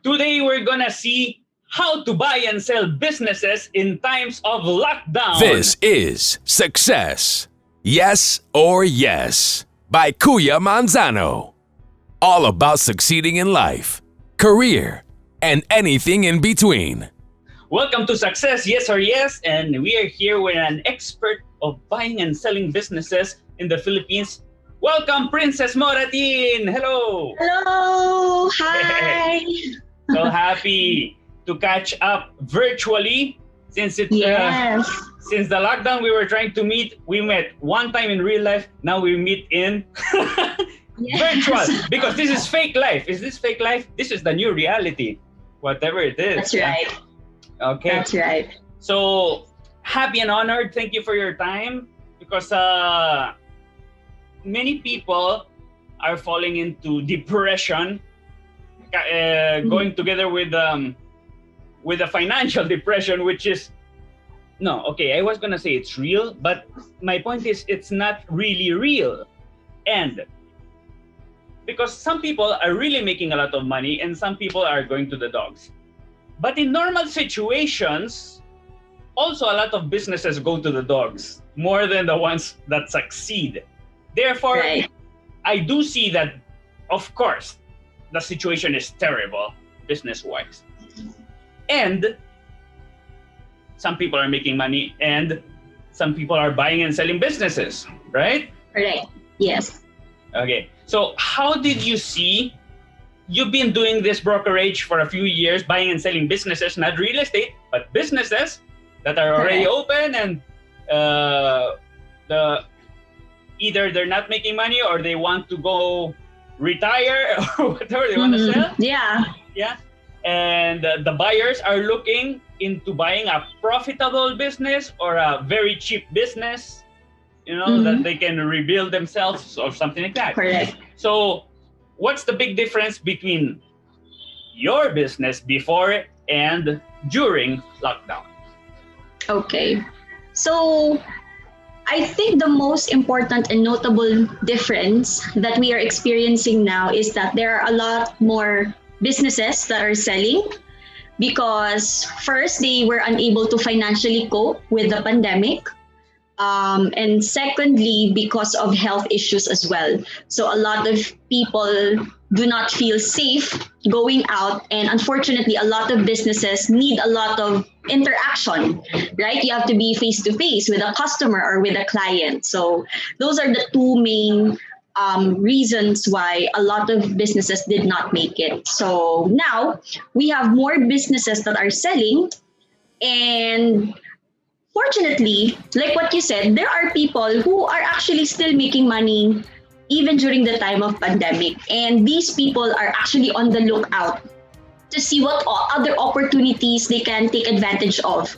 Today, we're gonna see how to buy and sell businesses in times of lockdown. This is Success, Yes or Yes, by Kuya Manzano. All about succeeding in life, career, and anything in between. Welcome to Success, Yes or Yes, and we are here with an expert of buying and selling businesses in the Philippines. Welcome, Princess Moratin. Hello. Hello. Hi. So happy to catch up virtually since it Yes. since the lockdown we were trying to meet. We met one time in real life. Now we meet in virtual because this is fake life. Is this fake life? This is the new reality. Whatever it is. That's right. Okay. That's right. So happy and honored. Thank you for your time because many people are falling into depression, going together with a financial depression, which is I was gonna say it's real, but my point is it's not really real, and because some people are really making a lot of money and some people are going to the dogs. But in normal situations, also a lot of businesses go to the dogs more than the ones that succeed. Therefore, Right. I do see that, of course, the situation is terrible business-wise. And some people are making money and some people are buying and selling businesses, right? Correct. Yes. Okay. So how did you see, you've been doing this brokerage for a few years, buying and selling businesses, not real estate, but businesses that are already open and either they're not making money or they want to go retire or whatever they want to sell. Yeah. Yeah. And the buyers are looking into buying a profitable business or a very cheap business, that they can rebuild themselves or something like that. Correct. So what's the big difference between your business before and during lockdown? Okay. So I think the most important and notable difference that we are experiencing now is that there are a lot more businesses that are selling because first, they were unable to financially cope with the pandemic. And secondly, because of health issues as well. So a lot of people do not feel safe going out. And unfortunately, a lot of businesses need a lot of interaction, right? You have to be face to face with a customer or with a client. So those are the two main reasons why a lot of businesses did not make it. So now we have more businesses that are selling, and fortunately, like what you said, there are people who are actually still making money even during the time of pandemic. And these people are actually on the lookout to see what other opportunities they can take advantage of.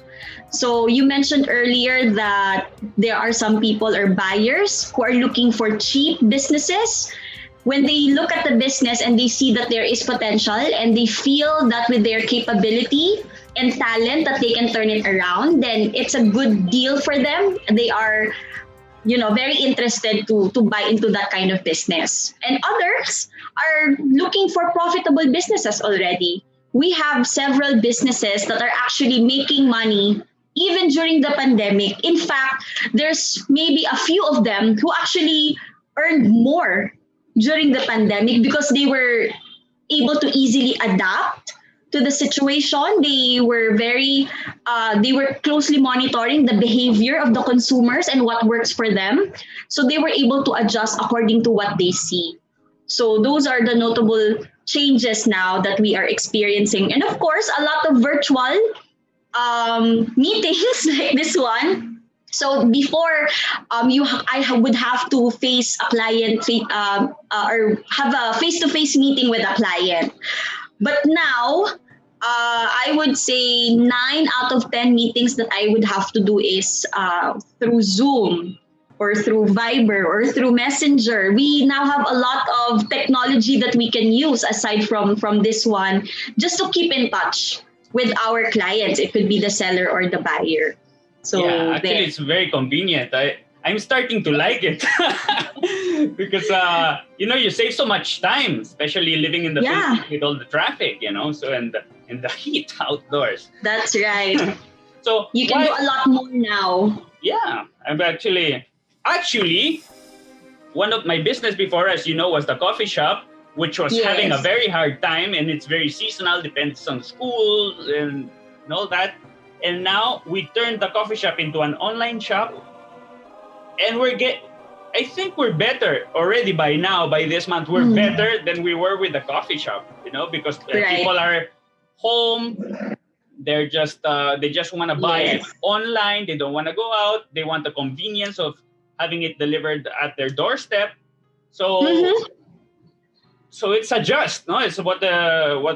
So you mentioned earlier that there are some people or buyers who are looking for cheap businesses. When they look at the business and they see that there is potential and they feel that with their capability and talent that they can turn it around, then it's a good deal for them. They are, very interested to buy into that kind of business. And others are looking for profitable businesses already. We have several businesses that are actually making money even during the pandemic. In fact, there's maybe a few of them who actually earned more during the pandemic because they were able to easily adapt to the situation. They were closely monitoring the behavior of the consumers and what works for them. So they were able to adjust according to what they see. So those are the notable changes now that we are experiencing. And of course, a lot of virtual meetings like this one. So before, I would have to face a client or have a face-to-face meeting with a client. But now, I would say 9 out of 10 meetings that I would have to do is through Zoom or through Viber or through Messenger. We now have a lot of technology that we can use aside from this one, just to keep in touch with our clients. It could be the seller or the buyer. So yeah, actually, it's very convenient. I I'm starting to like it because you save so much time, especially living in the Philippines with all the traffic, so and the heat outdoors. That's right. So you can do a lot more now. Yeah, I'm actually one of my business before, as you know, was the coffee shop, which was having a very hard time, and it's very seasonal, depends on school and all that. And now we turned the coffee shop into an online shop, and I think we're better already by now. By this month, we're better than we were with the coffee shop, because people are home. They're they just want to buy it online. They don't want to go out. They want the convenience of having it delivered at their doorstep. So so it's adjust, no? It's what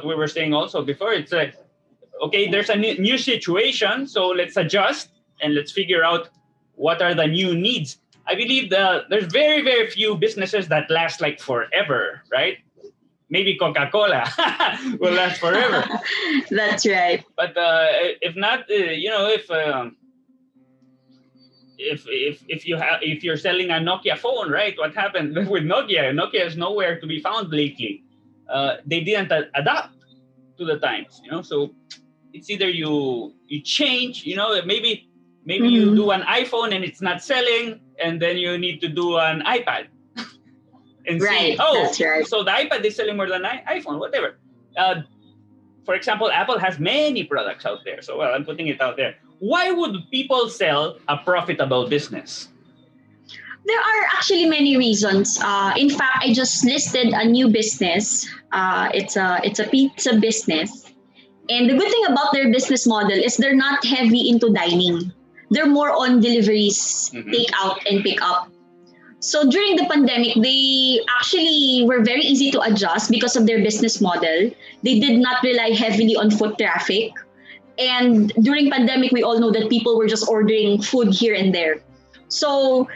we were saying also before. It's like, okay, there's a new situation, so let's adjust and let's figure out what are the new needs. I believe there's very, very few businesses that last like forever, right? Maybe Coca-Cola will last forever. That's right. But if not, if you're selling a Nokia phone, right? What happened with Nokia? Nokia is nowhere to be found lately. They didn't adapt to the times, So it's either you change, maybe you do an iPhone and it's not selling, and then you need to do an iPad and see. That's right. So the iPad is selling more than iPhone, whatever. For example, Apple has many products out there. So, I'm putting it out there. Why would people sell a profitable business? There are actually many reasons. In fact, I just listed a new business. It's a pizza business. And the good thing about their business model is they're not heavy into dining. They're more on deliveries, take out and pick up. So during the pandemic, they actually were very easy to adjust because of their business model. They did not rely heavily on foot traffic. And during pandemic, we all know that people were just ordering food here and there. So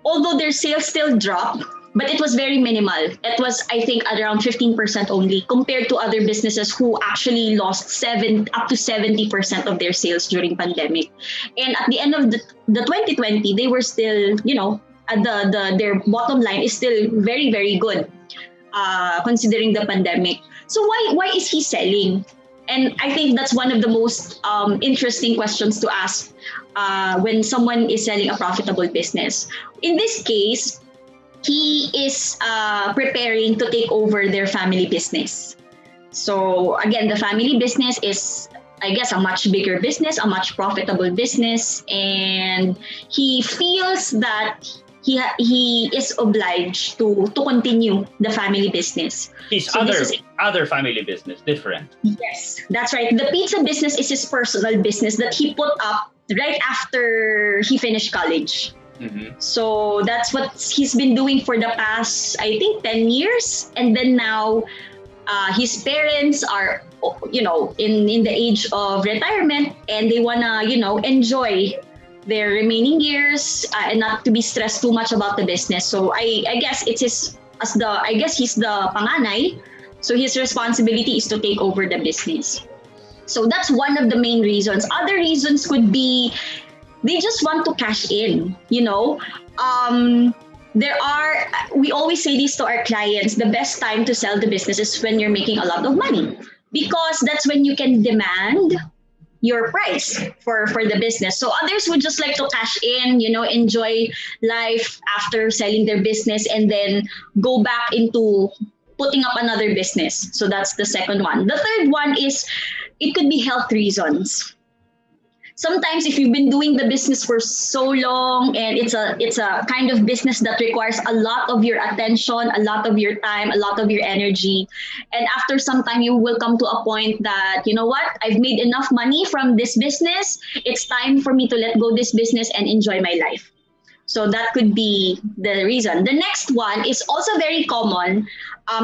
although their sales still dropped, but it was very minimal. It was, I think, around 15% only compared to other businesses who actually lost up to 70% of their sales during pandemic. And at the end of the 2020, they were still, their bottom line is still very, very good, considering the pandemic. So why is he selling? And I think that's one of the most interesting questions to ask when someone is selling a profitable business. In this case, he is preparing to take over their family business. So again, the family business is, I guess, a much bigger business, a much profitable business, and he feels that he is obliged to continue the family business. His other family business, different. Yes, that's right. The pizza business is his personal business that he put up right after he finished college. So that's what he's been doing for the past, I think, 10 years. And then now his parents are, in the age of retirement, and they want to, enjoy their remaining years and not to be stressed too much about the business. So I guess he's the panganay. So his responsibility is to take over the business. So that's one of the main reasons. Other reasons could be they just want to cash in, we always say this to our clients, the best time to sell the business is when you're making a lot of money, because that's when you can demand your price for the business. So others would just like to cash in, enjoy life after selling their business and then go back into putting up another business. So that's the second one. The third one is it could be health reasons. Sometimes if you've been doing the business for so long and it's a kind of business that requires a lot of your attention, a lot of your time, a lot of your energy, and after some time you will come to a point that, I've made enough money from this business. It's time for me to let go this business and enjoy my life. So that could be the reason. The next one is also very common.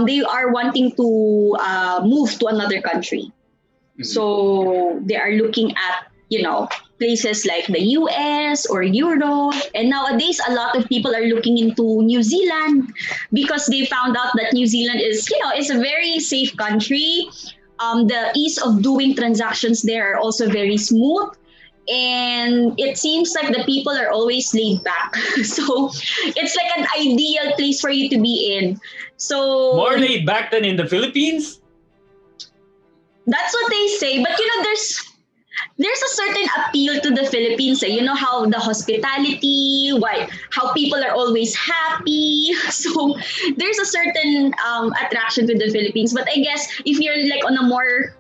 They are wanting to move to another country. So they are looking at places like the US or Europe. And nowadays, a lot of people are looking into New Zealand because they found out that New Zealand is a very safe country. The ease of doing transactions there are also very smooth. And it seems like the people are always laid back. So it's like an ideal place for you to be in. So More laid back than in the Philippines? that's what they say. But there's a certain appeal to the Philippines. You know how the hospitality, how people are always happy. So there's a certain attraction to the Philippines. But I guess if you're like on a more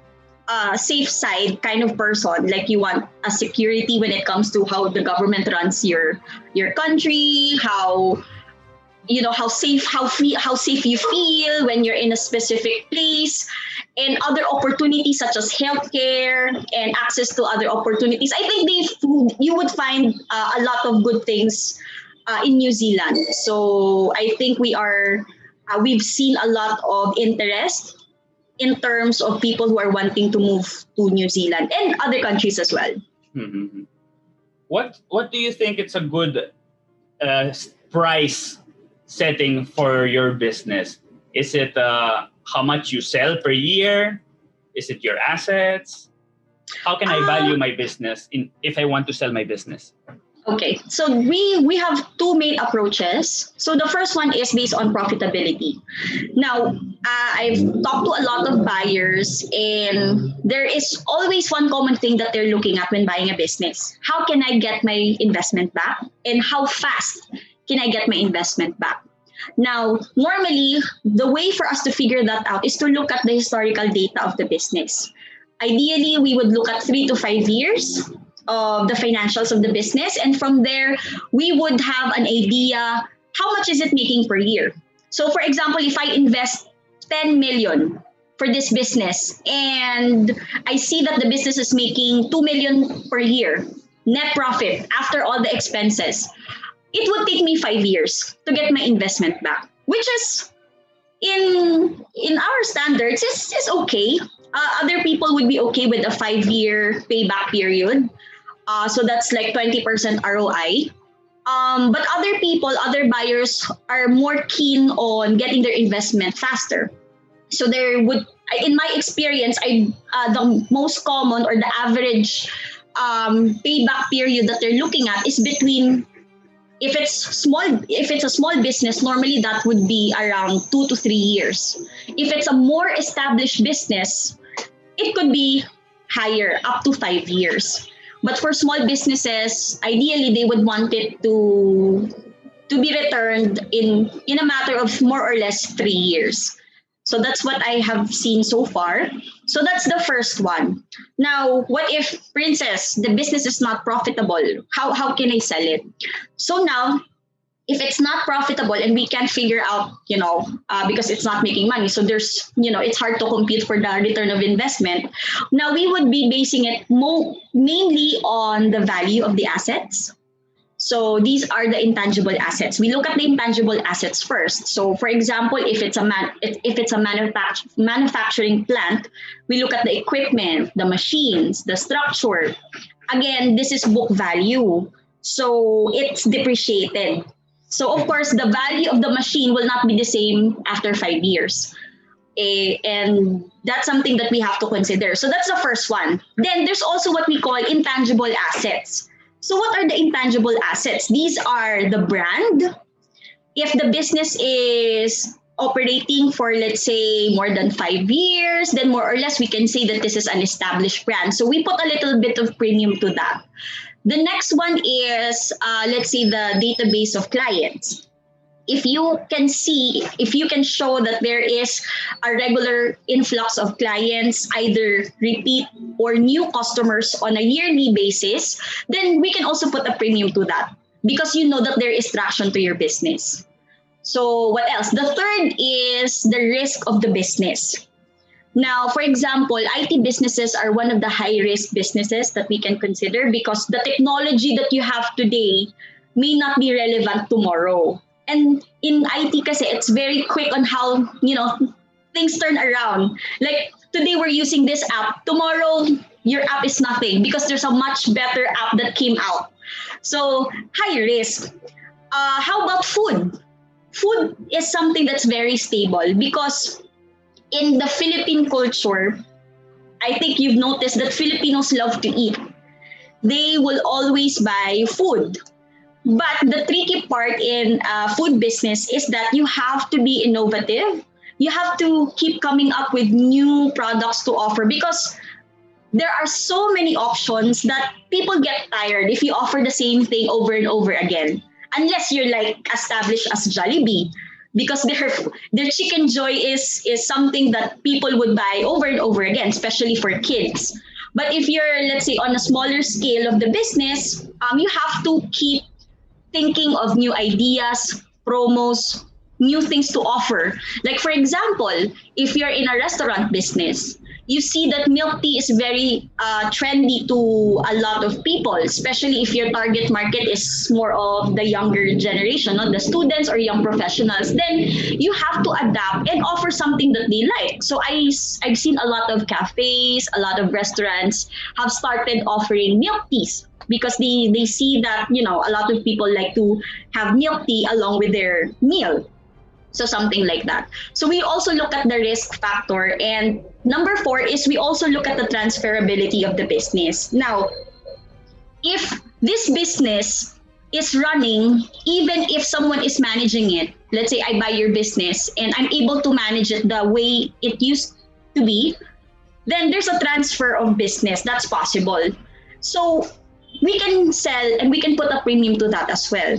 safe side kind of person, like you want a security when it comes to how the government runs your country, how how safe you feel when you're in a specific place, and other opportunities such as healthcare and access to other opportunities. I think you would find a lot of good things in New Zealand. So I think we've seen a lot of interest in terms of people who are wanting to move to New Zealand and other countries as well. Mm-hmm. What do you think it's a good price setting for your business? Is it how much you sell per year? Is it your assets? How can I value my business if I want to sell my business? Okay, so we have two main approaches. So the first one is based on profitability. Now, I've talked to a lot of buyers, and there is always one common thing that they're looking at when buying a business. How can I get my investment back? And how fast can I get my investment back? Now, normally, the way for us to figure that out is to look at the historical data of the business. Ideally, we would look at 3 to 5 years of the financials of the business. And from there, we would have an idea how much is it making per year. So for example, if I invest 10 million for this business and I see that the business is making 2 million per year net profit after all the expenses, it would take me 5 years to get my investment back, which is in our standards is okay. Other people would be okay with a 5-year payback period. So that's like 20% ROI. But other buyers are more keen on getting their investment faster. So in my experience, the most common or the average payback period that they're looking at is between, if it's a small business, normally that would be around 2 to 3 years. If it's a more established business, it could be higher, up to 5 years. But for small businesses, ideally they would want it to be returned in a matter of more or less 3 years. So that's what I have seen so far. So that's the first one. Now, what if, Princess, the business is not profitable? How can I sell it? So now, if it's not profitable and we can't figure out, because it's not making money, so there's, it's hard to compute for the return of investment. Now we would be basing it mainly on the value of the assets. So these are the intangible assets. We look at the intangible assets first. So for example, if it's a manufacturing plant, we look at the equipment, the machines, the structure. Again, this is book value. So it's depreciated. So of course, the value of the machine will not be the same after 5 years. And that's something that we have to consider. So that's the first one. Then there's also what we call intangible assets. So what are the intangible assets? These are the brand. If the business is operating for, let's say, more than 5 years, then more or less we can say that this is an established brand. So we put a little bit of premium to that. The next one is, let's say, the database of clients. If you can show that there is a regular influx of clients, either repeat or new customers on a yearly basis, then we can also put a premium to that because you know that there is traction to your business. So what else? The third is the risk of the business. Now, for example, IT businesses are one of the high-risk businesses that we can consider because the technology that you have today may not be relevant tomorrow. And in IT kasi, it's very quick on how, things turn around. Like today we're using this app. Tomorrow, your app is nothing because there's a much better app that came out. So high risk. How about food? Food is something that's very stable because in the Philippine culture, I think you've noticed that Filipinos love to eat. they will always buy food. But the tricky part in food business is that you have to be innovative. You have to keep coming up with new products to offer because there are so many options that people get tired if you offer the same thing over and over again. Unless you're like established as Jollibee, because their chicken joy is something that people would buy over and over again, especially for kids. But if you're, let's say, on a smaller scale of the business, you have to keep thinking of new ideas, promos, new things to offer. Like, for example, if you're in a restaurant business, you see that milk tea is very trendy to a lot of people, especially if your target market is more of the younger generation, not the students or young professionals. Then you have to adapt and offer something that they like. So I've seen a lot of cafes, a lot of restaurants have started offering milk teas because they see that, you know, a lot of people like to have milk tea along with their meal. So something like that. So we also look at the risk factor. And number 4 is we also look at the transferability of the business. Now, if this business is running, even if someone is managing it, let's say I buy your business and I'm able to manage it the way it used to be, then there's a transfer of business that's possible. So we can sell and we can put a premium to that as well.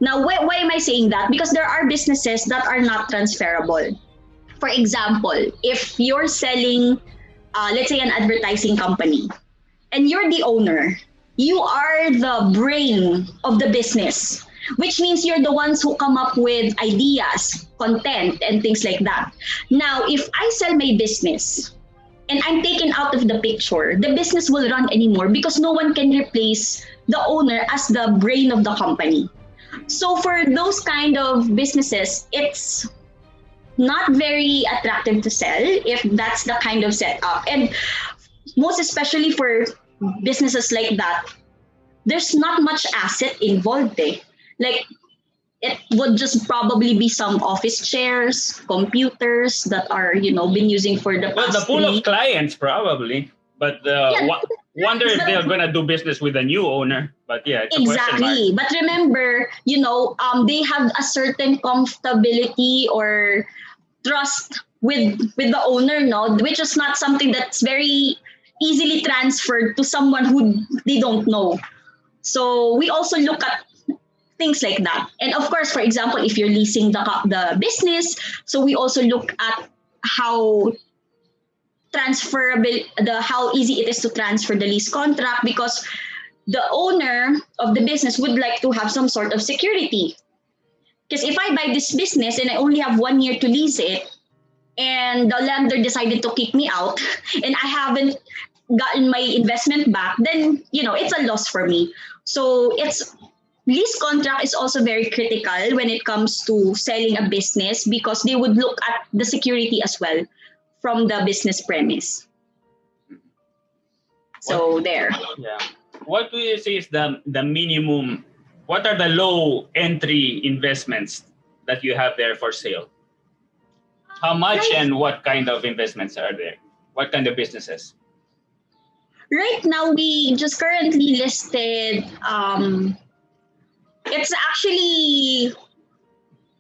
Now, why am I saying that? Because there are businesses that are not transferable. For example, if you're selling, let's say, an advertising company, and you're the owner, you are the brain of the business, which means you're the ones who come up with ideas, content, and things like that. Now, if I sell my business and I'm taken out of the picture, the business will run anymore because no one can replace the owner as the brain of the company. So for those kind of businesses, it's not very attractive to sell if that's the kind of setup. And most especially for businesses like that, there's not much asset involved. Like it would just probably be some office chairs, computers that are, you know, been using for the Well, past the pool of clients probably, but wonder if they're gonna do business with a new owner. But yeah, it's a question mark. Exactly. But remember, you know, they have a certain comfortability or trust with the owner, no, which is not something that's very easily transferred to someone who they don't know. So we also look at things like that. And of course, for example, if you're leasing the business, so we also look at how transferable, how easy it is to transfer the lease contract, because the owner of the business would like to have some sort of security. Because if I buy this business and I only have 1 year to lease it, and the lender decided to kick me out, and I haven't gotten my investment back, then, you know, it's a loss for me. So it's lease contract is also very critical when it comes to selling a business, because they would look at the security as well from the business premise. So there. Yeah. What do you say is the minimum? What are the low entry investments that you have there for sale? How much and what kind of investments are there? What kind of businesses? Right now, we just currently listed, it's actually,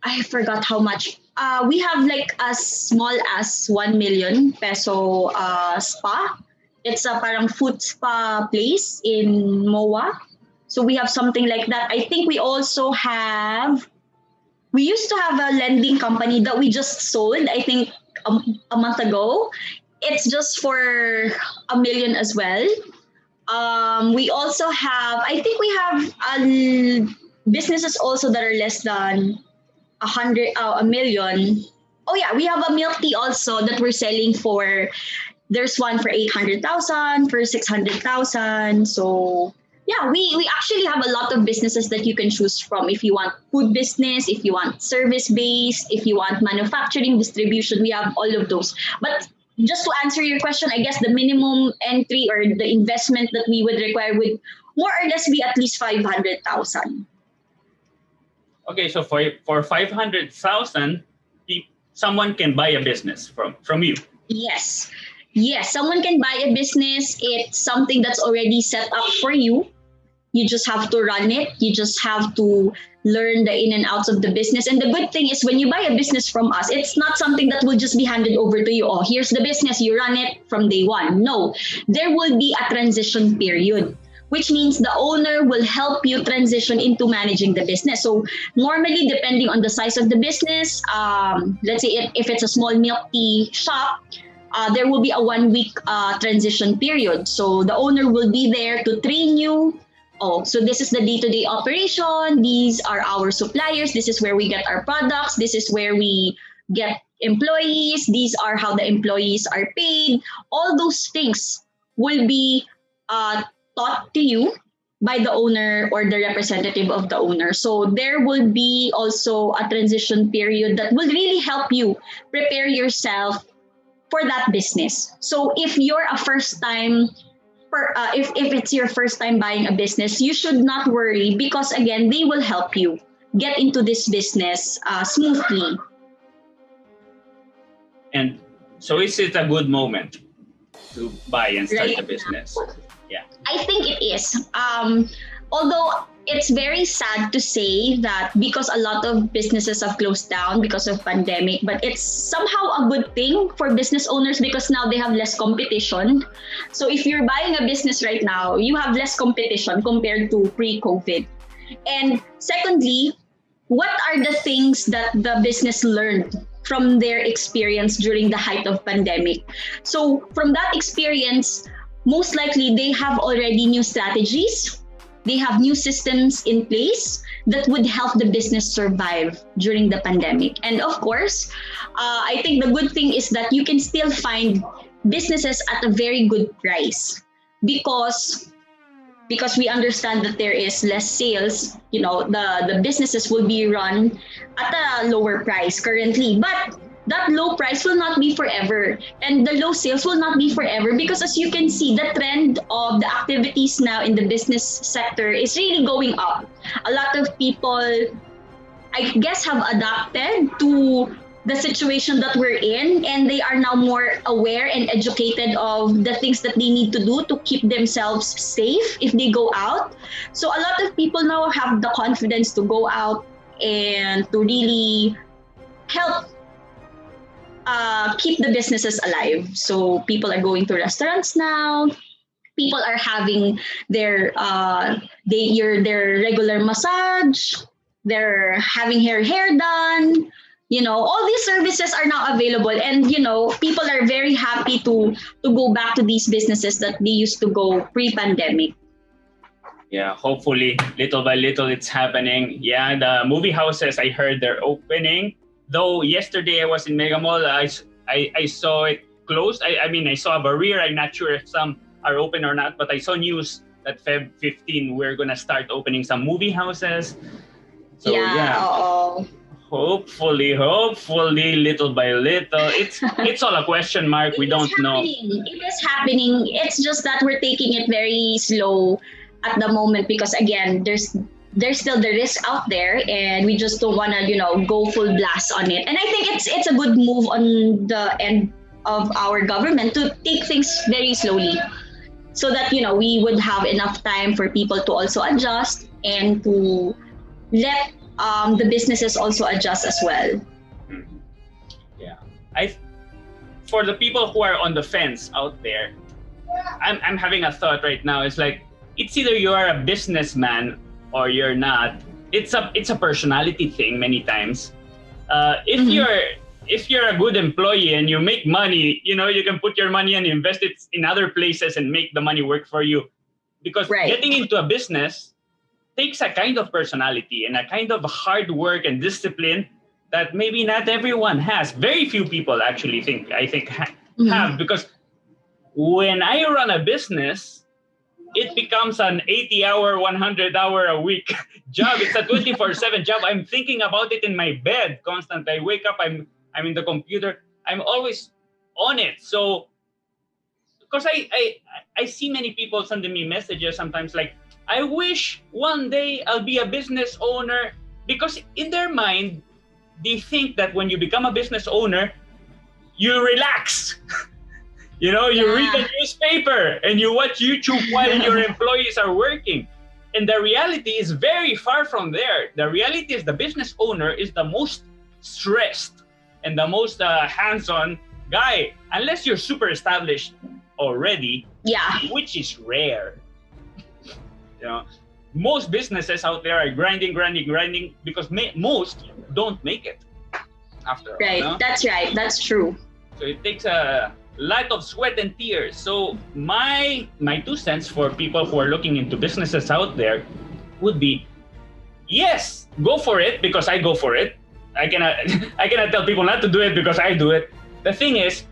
I forgot how much. We have like as small as 1 million peso spa. It's a parang food spa place in MOA. So we have something like that. I think we also have, we used to have a lending company that we just sold, I think a month ago. It's just for 1 million as well. We also have, I think we have businesses also that are less than 1 million. Oh yeah, we have a milk tea also that we're selling for. There's one for 800,000, for 600,000. So yeah, we actually have a lot of businesses that you can choose from. If you want food business, if you want service based, if you want manufacturing, distribution, we have all of those. But just to answer your question, I guess the minimum entry or the investment that we would require would more or less be at least 500,000. Okay, so for 500,000, someone can buy a business from you. Yes. yes, someone can buy a business. It's something that's already set up for you. You just have to run it. You just have to learn the in and outs of the business. And the good thing is when you buy a business from us, it's not something that will just be handed over to you. Oh, here's the business. You run it from day one. No, there will be a transition period, which means the owner will help you transition into managing the business. So normally, depending on the size of the business, let's say if it's a small milk tea shop, there will be a 1 week transition period. So the owner will be there to train you. Oh, so this is the day-to-day operation. These are our suppliers. This is where we get our products. This is where we get employees. These are how the employees are paid. All those things will be taught to you by the owner or the representative of the owner. So there will be also a transition period that will really help you prepare yourself for that business. So if you're a first time if it's your first time buying a business, you should not worry because again, they will help you get into this business smoothly. And so is it a good moment to buy and start a business? Yeah. I think it is. Although it's very sad to say that because a lot of businesses have closed down because of pandemic, but it's somehow a good thing for business owners because now they have less competition. So if you're buying a business right now, you have less competition compared to pre-COVID. And secondly, what are the things that the business learned from their experience during the height of pandemic? So from that experience, most likely they have already new strategies. They have new systems in place that would help the business survive during the pandemic. And of course, I think the good thing is that you can still find businesses at a very good price because we understand that there is less sales. You know, the businesses will be run at a lower price currently, but that low price will not be forever and the low sales will not be forever because as you can see, the trend of the activities now in the business sector is really going up. A lot of people, I guess, have adapted to the situation that we're in and they are now more aware and educated of the things that they need to do to keep themselves safe if they go out. So a lot of people now have the confidence to go out and to really help keep the businesses alive. So people are going to restaurants now. People are having their their regular massage. They're having hair done. You know, all these services are now available, and you know, people are very happy to go back to these businesses that they used to go pre-pandemic. Yeah, hopefully, little by little, it's happening. Yeah, the movie houses, I heard they're opening. Though yesterday I was in Mega Mall, I saw it closed. I mean, I saw a barrier. I'm not sure if some are open or not, but I saw news that Feb 15 we're gonna start opening some movie houses. So yeah. Hopefully, little by little. It's all a question mark. We don't know. It is happening. It's just that we're taking it very slow at the moment because again, there's still the risk out there and we just don't want to, you know, go full blast on it. And I think it's a good move on the end of our government to take things very slowly so that, you know, we would have enough time for people to also adjust and to let the businesses also adjust as well. Yeah. For the people who are on the fence out there, I'm having a thought right now. It's like, it's either you are a businessman or you're not. It's a personality thing many times. If you're a good employee and you make money, you know, you can put your money and invest it in other places and make the money work for you. Because getting into a business takes a kind of personality and a kind of hard work and discipline that maybe not everyone has. Very few people actually have, because when I run a business, it becomes an 80-hour, 100-hour a week job. It's a 24/7 job. I'm thinking about it in my bed constantly. I wake up, I'm in the computer. I'm always on it. So, because I see many people sending me messages sometimes like, I wish one day I'll be a business owner, because in their mind, they think that when you become a business owner, you relax. You read the newspaper and you watch YouTube while your employees are working. And the reality is very far from there. The reality is the business owner is the most stressed and the most hands-on guy, unless you're super established already, which is rare. Most businesses out there are grinding because most don't make it after all. Right, that's right. That's true. So it takes a lot of sweat and tears. So my 2 cents for people who are looking into businesses out there would be, yes, go for it because I go for it. I cannot tell people not to do it because I do it. The thing is,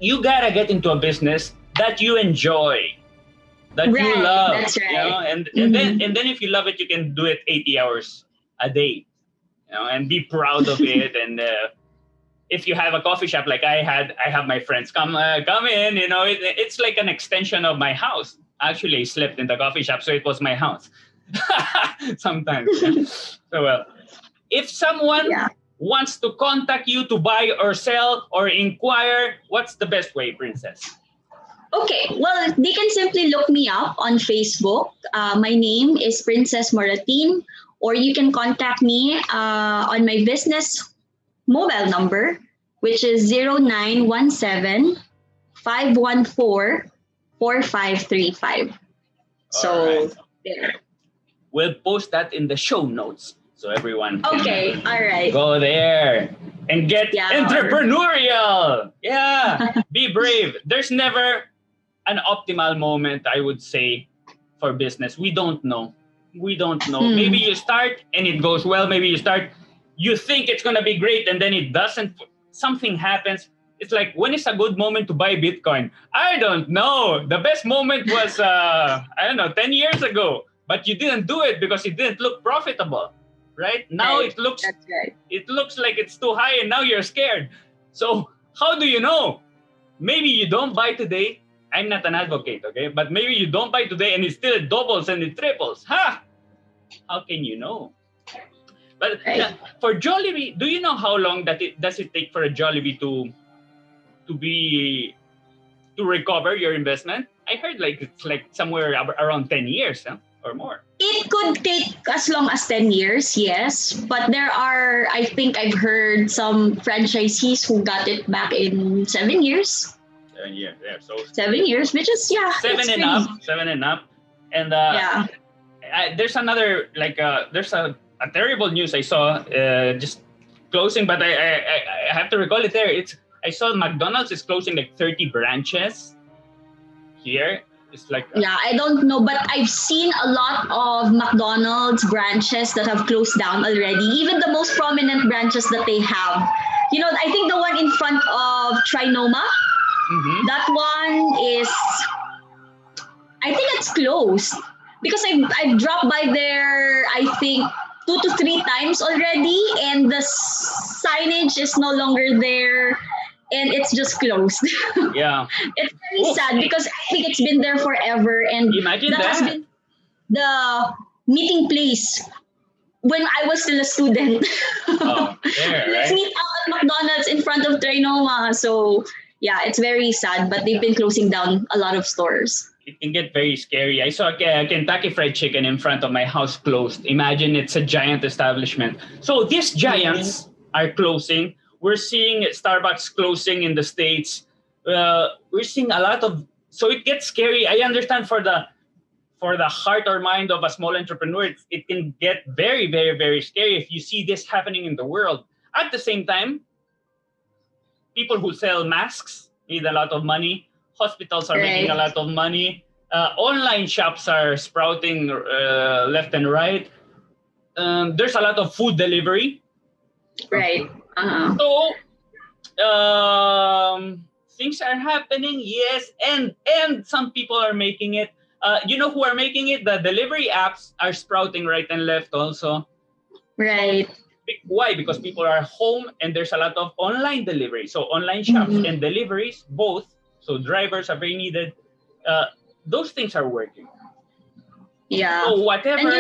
you gotta get into a business that you enjoy, that you love. That's right. And then if you love it, you can do it 80 hours a day, and be proud of it. And if you have a coffee shop like I have my friends come in. It's like an extension of my house. Actually, I slept in the coffee shop, so it was my house. Sometimes. So if someone wants to contact you to buy or sell or inquire, what's the best way, Princess? Okay, well, they can simply look me up on Facebook. My name is Princess Moratin, or you can contact me on my business mobile number, which is 0917 514 4535. So, there. We'll post that in the show notes so everyone can all right. go there and get entrepreneurial. Yeah, be brave. There's never an optimal moment, I would say, for business. We don't know. Maybe you start and it goes well. Maybe you think it's going to be great and then it doesn't. Something happens. It's like, when is a good moment to buy Bitcoin? I don't know. The best moment was, 10 years ago. But you didn't do it because it didn't look profitable, right? Now it looks like it's too high and now you're scared. So how do you know? Maybe you don't buy today. I'm not an advocate, okay? But maybe you don't buy today and it still doubles and it triples. How can you know? But for Jollibee, do you know how long does it take for a Jollibee to recover your investment? I heard it's somewhere around 10 years or more. It could take as long as 10 years, yes. But there are, I think I've heard some franchisees who got it back in 7 years. 7 years, yeah. So 7 years, which is, 7 and up. And there's another, there's a terrible news I saw just closing, but I have to recall it there. I saw McDonald's is closing 30 branches here. It's I don't know, but I've seen a lot of McDonald's branches that have closed down already. Even the most prominent branches that they have. I think the one in front of Trinoma, that one is, I think it's closed. Because I've dropped by there, I think, 2 to 3 times already, and the signage is no longer there. And it's just closed. Yeah. It's very sad because I think it's been there forever. And imagine that has been the meeting place when I was still a student. Oh, there, Let's right? meet out at McDonald's in front of Trinoma. So, it's very sad. But they've been closing down a lot of stores. It can get very scary. I saw a Kentucky Fried Chicken in front of my house closed. Imagine, it's a giant establishment. So these giants are closing. We're seeing Starbucks closing in the States. We're seeing a lot of, so it gets scary. I understand for the heart or mind of a small entrepreneur, it can get very, very, very scary if you see this happening in the world. At the same time, people who sell masks need a lot of money. Hospitals are making a lot of money. Online shops are sprouting left and right. There's a lot of food delivery. Right. So things are happening, yes, and some people are making it. Who are making it? The delivery apps are sprouting right and left also. Right. Why? Because people are home and there's a lot of online delivery. So online shops and deliveries, both. So drivers are very needed. Those things are working. Yeah. So whatever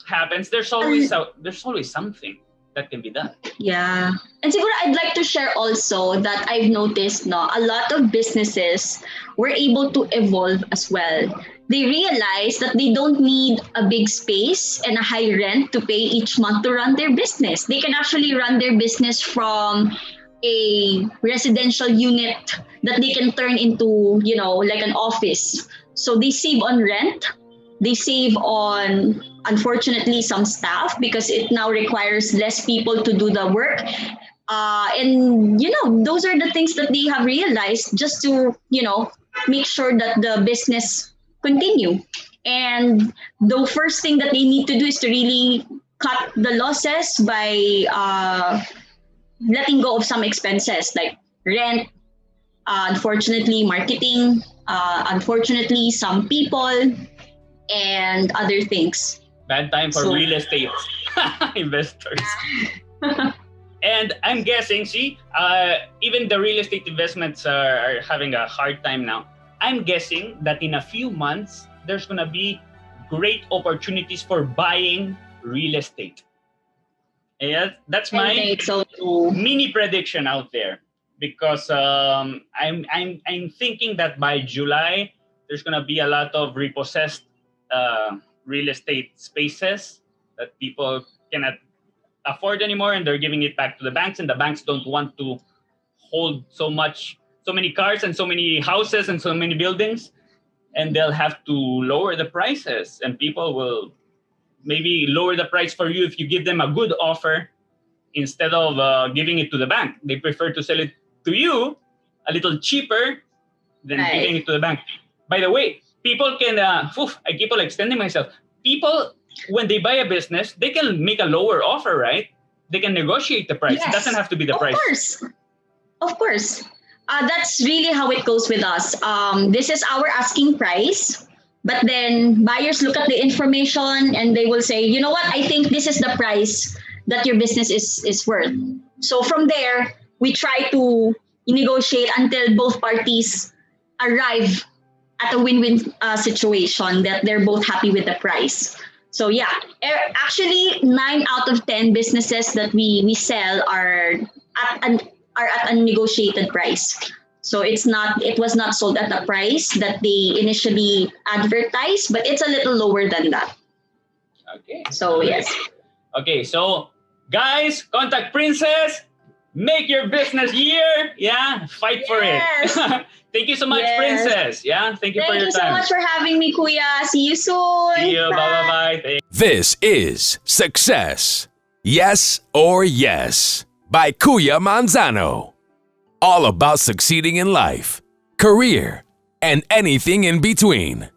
happens, there's always something that can be done. Yeah. And siguro I'd like to share also that I've noticed a lot of businesses were able to evolve as well. They realize that they don't need a big space and a high rent to pay each month to run their business. They can actually run their business from a residential unit that they can turn into, like an office. So they save on rent. They save on, unfortunately, some staff because it now requires less people to do the work. And, those are the things that they have realized just to, make sure that the business continue. And the first thing that they need to do is to really cut the losses by letting go of some expenses like rent, unfortunately, marketing, unfortunately, some people, and other things. Bad time for real estate investors. And I'm guessing, even the real estate investments are having a hard time now. I'm guessing that in a few months, there's going to be great opportunities for buying real estate. Yeah, that's my mini prediction out there, because I'm thinking that by July there's gonna be a lot of repossessed real estate spaces that people cannot afford anymore, and they're giving it back to the banks, and the banks don't want to hold so many cars and so many houses and so many buildings, and they'll have to lower the prices, and people will maybe lower the price for you if you give them a good offer instead of giving it to the bank. They prefer to sell it to you a little cheaper than giving it to the bank. By the way, people can, I keep on extending myself. People, when they buy a business, they can make a lower offer, right? They can negotiate the price. Yes. It doesn't have to be the price. Of course. That's really how it goes with us. This is our asking price. But then buyers look at the information and they will say, you know what, I think this is the price that your business is worth. So from there, we try to negotiate until both parties arrive at a win-win situation that they're both happy with the price. So yeah, actually 9 out of 10 businesses that we sell are at a negotiated price. So it was not sold at the price that they initially advertised, but it's a little lower than that. Okay. So yes. Okay, so guys, contact Princess. Make your business year. Yeah, fight for it. Thank you so much, Princess. Yeah, thank you for your time. Thank you so much for having me, Kuya. See you soon. See you. Bye. This is Success, Yes or Yes, by Kuya Manzano. All about succeeding in life, career, and anything in between.